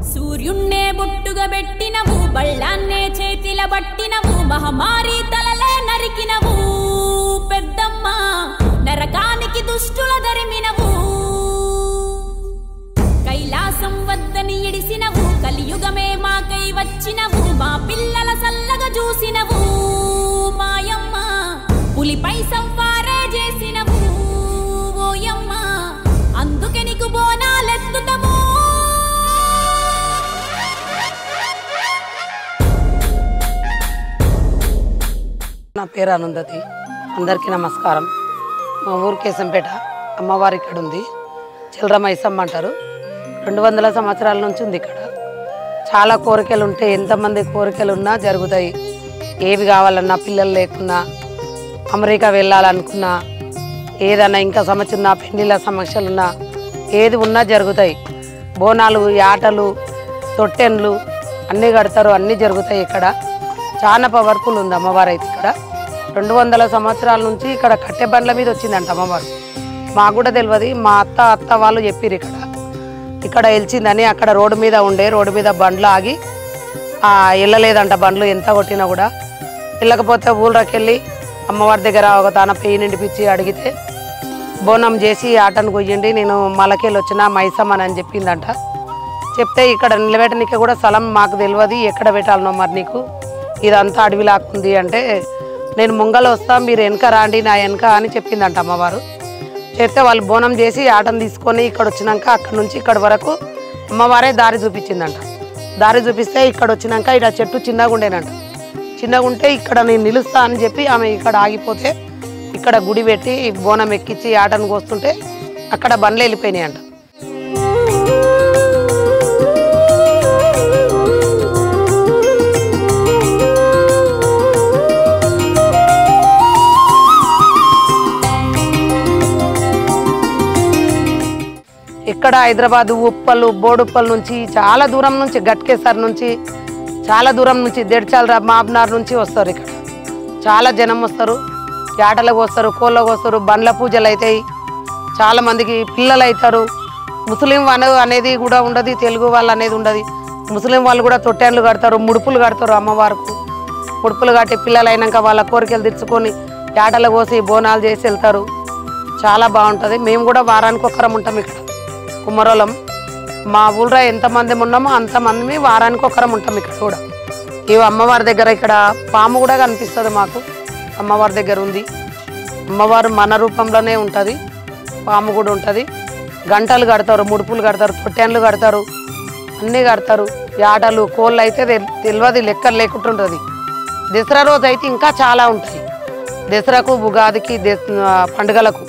సూర్యున్నే బొట్టుగా పెట్టినవు బళ్ళాన్నే చేతిల పట్టినవు మహమారి తలలే నరికినవు పెద్దమ్మ నరకానికి దుష్టుల దరిమినవు కైలాసం వద్దని ఇడిసినవు కలియుగమే మాకై వచ్చినవు మా పిల్లల సల్లగా చూసినవు మాయమ్మ పులిపై సంవారే చేసినవు ఓయమ్మ అందుకే నీకు బోనాలెత్తుతాము. నా పేరు అనుందతి. అందరికీ నమస్కారం. మా ఊరు కేశంపేట అమ్మవారి ఇక్కడ ఉంది. చిల్ర మైసమ్మ అంటారు. 200 సంవత్సరాల నుంచి ఉంది ఇక్కడ. చాలా కోరికలు ఉంటే ఎంతమంది కోరికలు ఉన్నా జరుగుతాయి. ఏవి కావాలన్నా పిల్లలు లేకున్నా అమెరికా వెళ్ళాలనుకున్నా ఏదన్నా ఇంకా సమస్య ఉన్నా పెళ్లిళ్ళ సమస్యలున్నా ఏది ఉన్నా జరుగుతాయి. బోనాలు ఆటలు తొట్టెన్లు అన్నీ కడతారు, అన్నీ జరుగుతాయి. ఇక్కడ చాలా పవర్ఫుల్ ఉంది అమ్మవారు. అయితే ఇక్కడ 200 సంవత్సరాల నుంచి ఇక్కడ కట్టె బండ్ల మీద వచ్చిందంట అమ్మవారు. మాకు కూడా తెలియదు. మా అత్త వాళ్ళు చెప్పారు ఇక్కడ వెలిచిందని. అక్కడ రోడ్డు మీద ఉండే రోడ్డు మీద బండ్లు ఆగి వెళ్ళలేదంట. బండ్లు ఎంత కొట్టినా కూడా వెళ్ళకపోతే ఊళ్ళోకి వెళ్ళి అమ్మవారి దగ్గర ఒక తాన పెయ్యి నిండిపించి అడిగితే బోనం చేసి ఆటను కొయ్యండి, నేను మలకెళ్ళి వచ్చిన మైసమ్మని అని చెప్పిందంట. చెప్తే ఇక్కడ నిలబెట్టడానికి కూడా స్థలం మాకు తెలియదు, ఎక్కడ పెట్టాలనో మరి నీకు ఇదంతా అడవి లాక్కుంది అంటే నేను ముంగలు వస్తా మీరు వెనక రాండి నా వెనక అని చెప్పిందంట అమ్మవారు. చెప్తే వాళ్ళు బోనం చేసి ఆటను తీసుకొని ఇక్కడ వచ్చినాక అక్కడ నుంచి ఇక్కడ వరకు అమ్మవారే దారి చూపించిందంట. దారి చూపిస్తే ఇక్కడ వచ్చినాక ఇక్కడ చెట్టు చిన్నగా ఉండేనంట. చిన్నగా ఉంటే ఇక్కడ నేను నిలుస్తా అని చెప్పి ఆమె ఇక్కడ ఆగిపోతే ఇక్కడ గుడి పెట్టి బోనం ఎక్కించి ఆటను కోస్తుంటే అక్కడ బండ్లు వెళ్ళిపోయినాయి అంట. ఇక్కడ హైదరాబాద్ ఉప్పలు బోడుప్పల్ నుంచి చాలా దూరం నుంచి గట్కేసర్ నుంచి చాలా దూరం నుంచి దెడ్చాల మాబ్నార్ నుంచి వస్తారు. ఇక్కడ చాలా జనం వస్తారు. ఆటలకు వస్తారు, కోళ్ళకు వస్తారు, బండ్ల పూజలు అవుతాయి. చాలామందికి పిల్లలు అవుతారు. ముస్లిం వాళ్ళు అనేది కూడా ఉండదు, తెలుగు వాళ్ళు అనేది ఉండదు. ముస్లిం వాళ్ళు కూడా తొట్టెన్లు కడతారు, ముడుపులు కడతారు అమ్మవారికి. ముడుపులు కట్టి పిల్లలు అయినాక వాళ్ళ కోరికలు తెచ్చుకొని ఆటలు కోసి బోనాలు చేసి వెళ్తారు. చాలా బాగుంటుంది. మేము కూడా వారానికి ఒకరం ఉంటాం ఇక్కడ కుమ్మరోళం. మా ఊళ్ళో ఎంతమంది ఉన్నామో అంతమంది వారానికి ఒకరం ఉంటాం ఇక్కడ కూడా. ఇవి అమ్మవారి దగ్గర ఇక్కడ పాము కూడా కనిపిస్తుంది మాకు. అమ్మవారి దగ్గర ఉంది. అమ్మవారు మన రూపంలోనే ఉంటుంది. పాము కూడా ఉంటుంది. గంటలు కడతారు, ముడుపులు కడతారు, తొట్టెన్లు కడతారు, అన్నీ కడతారు. ఆటలు కోళ్ళు అయితే తెలియదు, లెక్కలు లేకుంటుంటుంది. దసరా రోజు అయితే ఇంకా చాలా ఉంటాయి. దసరాకు ఉగాదికి పండుగలకు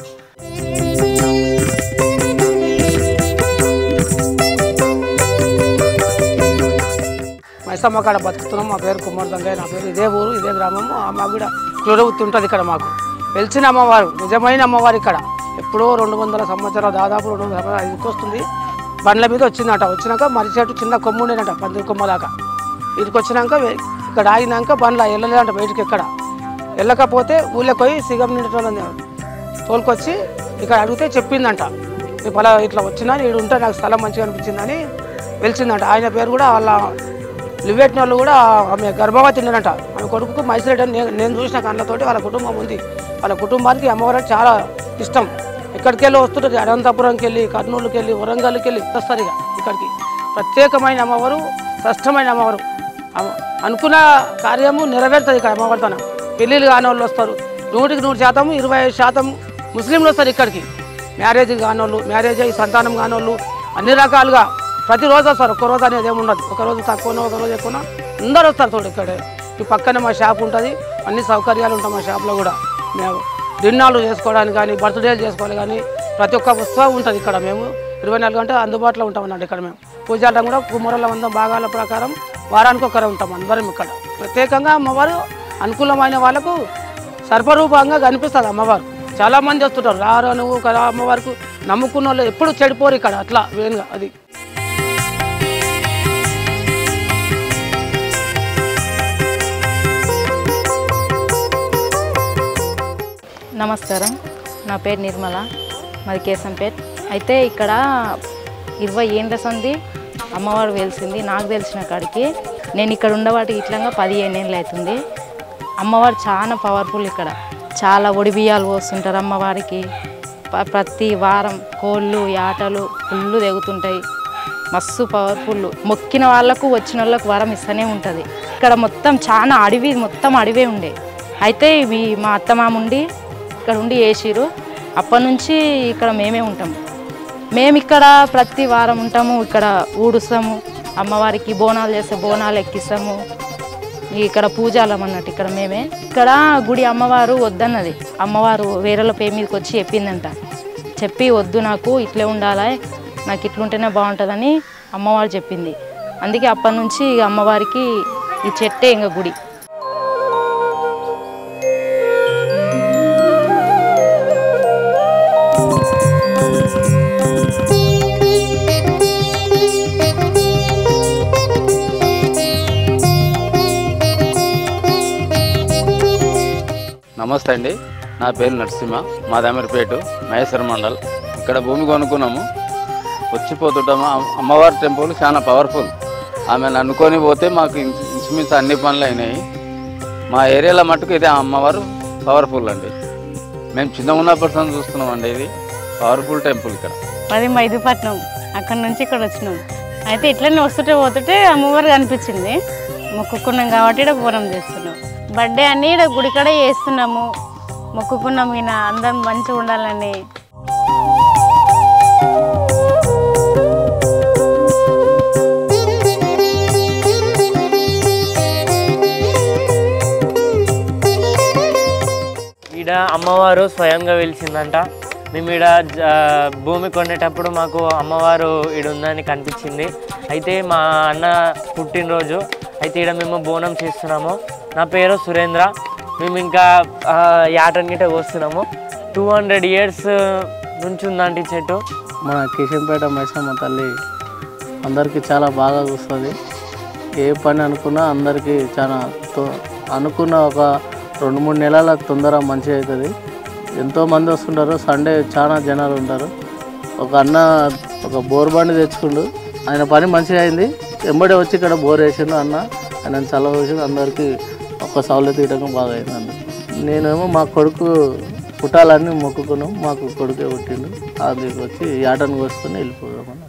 మైసమ్మ కాడ బతుకుతున్నాం. మా పేరు కుమార్ దంగయ్య. నా పేరు ఇదే ఊరు, ఇదే గ్రామము. మాకు కూడా క్రూరవృత్తి ఉంటుంది ఇక్కడ. మాకు వెలిచిన అమ్మవారు, నిజమైన అమ్మవారు. ఇక్కడ ఎప్పుడో 200 సంవత్సరాలు, దాదాపు 200 సంవత్సరాలు ఇదికి వస్తుంది. బండ్ల మీద వచ్చిందట. వచ్చినాక మర్రి చెట్టు చిన్న కొమ్ము ఉండేనట, 10 కొమ్మ దాకా. ఇదికి వచ్చినాక ఇక్కడ ఆగినాక బండ్ల వెళ్ళలేదంట బయటికి. ఎక్కడ వెళ్ళకపోతే ఊళ్ళోకి పోయి సిగం నిండుతోంది తోలుకొచ్చి ఇక్కడ అడిగితే చెప్పిందంట, ఇట్లా ఇట్లా వచ్చినా ఈడు ఉంటే నాకు స్థలం మంచిగా అనిపించిందని వెలిచిందంట. ఆయన పేరు కూడా వాళ్ళ లివ్వెట్టిన వాళ్ళు కూడా ఆమె గర్భవతి ఉండేనంట. ఆమె కొడుకు మైసూరెడ్డి అని నేను చూసిన కళ్ళతోటి. వాళ్ళ కుటుంబం ఉంది. వాళ్ళ కుటుంబానికి అమ్మవారు చాలా ఇష్టం. ఇక్కడికి వెళ్ళి వస్తుంటుంది. అనంతపురంకి వెళ్ళి, కర్నూలుకి వెళ్ళి, వరంగల్కి వెళ్ళి వస్తారు. ఇక్కడికి ప్రత్యేకమైన అమ్మవారు, స్పష్టమైన అమ్మవారు. అనుకున్న కార్యము నెరవేరుతుంది ఇక్కడ అమ్మవారితో. పెళ్ళిళ్ళు కాని వాళ్ళు వస్తారు. 100% 25% ముస్లింలు వస్తారు ఇక్కడికి. మ్యారేజ్ కానోళ్ళు, మ్యారేజ్ అయ్యి సంతానం కానోళ్ళు, అన్ని రకాలుగా ప్రతిరోజు వస్తారు. ఒక్కరోజు అనేది ఏమి ఉండదు. ఒకరోజు తక్కువనో ఒకరోజు ఎక్కువనో అందరూ వస్తారు చూడు. ఇక్కడ ఈ పక్కనే మా షాప్ ఉంటుంది. అన్ని సౌకర్యాలు ఉంటాయి మా షాప్లో కూడా. మేము డిన్నర్లు చేసుకోవడానికి కానీ, బర్త్డేలు చేసుకోవాలి కానీ ప్రతి ఒక్క ఉత్సవం ఉంటుంది ఇక్కడ. మేము 24 గంటలు అందుబాటులో ఉంటాం అన్నట్టు. ఇక్కడ మేము పూజారం కూడా కుమ్మరోళ్ళ భాగాల ప్రకారం వారానికి ఒకరే ఉంటాం అందరం ఇక్కడ. ప్రత్యేకంగా అమ్మవారు అనుకూలమైన వాళ్ళకు సర్పరూపంగా కనిపిస్తుంది అమ్మవారు. చాలామంది వస్తుంటారు. రారు నువ్వు కదా అమ్మవారికి నమ్ముకున్న వాళ్ళు ఎప్పుడు చెడిపోరు ఇక్కడ. అట్లా వేనుగా అది. నమస్కారం. నా పేరు నిర్మల, మాది కేశంపేట్. అయితే ఇక్కడ 20 ఏళ్ళ సంది అమ్మవారు వెలిసింది. నాకు తెలిసిన కాడికి నేను ఇక్కడ ఉండవాటి ఇట్లంగా 15 ఏళ్ళు అవుతుంది. అమ్మవారు చాలా పవర్ఫుల్. ఇక్కడ చాలా ఒడిబియ్యాలు పోస్తుంటారు అమ్మవారికి. ప్రతి వారం కోళ్ళు యాటలు ఫుల్లు తెగుతుంటాయి. మస్తు పవర్ఫుల్. మొక్కిన వాళ్ళకు వచ్చిన వాళ్ళకు వరం ఇస్తూనే ఉంటుంది. ఇక్కడ మొత్తం చాలా అడవి, మొత్తం అడవే ఉండే. అయితే ఇవి మా అత్తమామ ఉండి ఇక్కడ ఉండి వేసిరు. అప్పటి నుంచి ఇక్కడ మేమే ఉంటాము. మేము ఇక్కడ ప్రతి వారం ఉంటాము. ఇక్కడ ఊడుస్తాము, అమ్మవారికి బోనాలు చేస్తే బోనాలు ఎక్కిస్తాము. ఇక్కడ పూజాలం అన్నట్టు ఇక్కడ మేమే. ఇక్కడ గుడి అమ్మవారు వద్దన్నది. అమ్మవారు వేరేల పే మీదకి వచ్చి చెప్పిందంట. చెప్పి వద్దు నాకు ఇట్లే ఉండాలి, నాకు ఇట్లుంటేనే బాగుంటుందని అమ్మవారు చెప్పింది. అందుకే అప్పటి నుంచి అమ్మవారికి ఈ చెట్టే ఇంకా గుడి. నమస్తే అండి, నా పేరు నరసింహ, మాది అమీర్పేట మహేశ్వర మండల్. ఇక్కడ భూమి కొనుక్కున్నాము, వచ్చిపోతుంటాము. అమ్మవారి టెంపుల్ చాలా పవర్ఫుల్. ఆమెను అనుకొని పోతే మాకు ఇంచుమించు అన్ని పనులు అయినాయి. మా ఏరియాలో మట్టుకు ఇదే అమ్మవారు పవర్ఫుల్ అండి. మేము చిన్న ఉన్నప్పటి చూస్తున్నామండి. ఇది పవర్ఫుల్ టెంపుల్. ఇక్కడ మాది మైదుపట్నం, అక్కడ నుంచి ఇక్కడ వచ్చినాం. అయితే ఇట్లనే వస్తుంటే పోతుంటే అమ్మవారు కనిపించింది. మొక్కుకున్నాం కాబట్టి ఇక్కడ బోనం చేస్తున్నాం. బర్త్డే అని ఇక్కడ గుడికాడ చేస్తున్నాము. మొక్కుకున్నాం ఈయన అందరం మంచిగా ఉండాలని. ఈడ అమ్మవారు స్వయంగా వెలిసిందంట. మేము ఈడ భూమి కొనేటప్పుడు మాకు అమ్మవారు ఈడ ఉందని కనిపించింది. అయితే మా అన్న పుట్టినరోజు అయితే ఈడ మేము బోనం చేస్తున్నాము. నా పేరు సురేంద్ర. మేము ఇంకా యాటన్గిట కోస్తున్నాము. 200 years నుంచి ఉందంటే చెట్టు. మన కిషన్పేట మైసమ్మ తల్లి అందరికీ చాలా బాగా చూస్తుంది. ఏ పని అనుకున్నా అందరికీ చాలా అనుకున్న ఒక 2-3 నెలలకు తొందర మంచిగా అవుతుంది. ఎంతోమంది వస్తుంటారు. సండే చాలా జనాలు ఉంటారు. ఒక అన్న ఒక బోర్ బండి తెచ్చుకుండు. ఆయన పని మంచిగా అయింది. ఎంబడే వచ్చి ఇక్కడ బోర్ వేసిండు అన్న. ఆయన చల్ల వేసిండు. అందరికీ ఒక సౌలభ్యం తీయడం బాగా అయింది. అందుకు నేనేమో మా కొడుకు పుట్టాలని మొక్కుకున్నాం. మాకు కొడుకే పుట్టిండు. అందుకు వచ్చి యాటను కోసుకొని వెళ్ళిపోదామని.